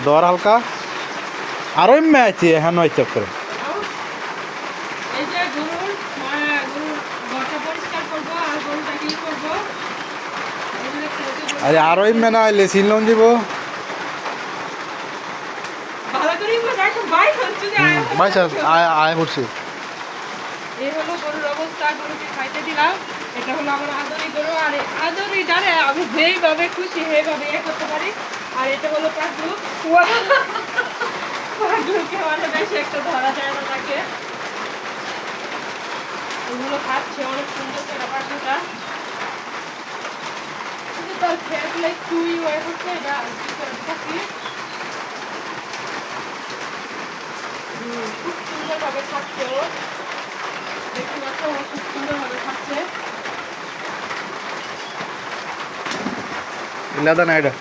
দর হালকা আরো এমনি আছে হ্যাঁ নয় চক্করে এই যে গরুর ঘরটা পরিষ্কার করবো আর গরুটাকে ই করবো। আরে আরো এমনি না আইলে সিলন যাব ভালো করে এখন বাইক হচ্ছে যে ভাই স্যার আয় পড়ছি এই হলো গরুর অবস্থা। গরুকে খাইতে দিলাম। এটা হলো আমার আদরি গরু। আর আদরি দ্বারা আমি যেইভাবে খুশি সেইভাবে ইয়ে করতে পারি। আর এটা হলো পাগলু। পাগলুকে মানে বেশি একটা ধরা যায় না তাকে। এগুলো খাচ্ছে অনেক সুন্দর করে পাগলুটা। কিন্তু তার খেয়াগুলো একটু ইয়ে করছে এটা থাকি। খুব সুন্দরভাবে খাচ্ছে ও। দেখতে পাচ্ছ ও খুব সুন্দরভাবে খাচ্ছে। ইলাদা না এটা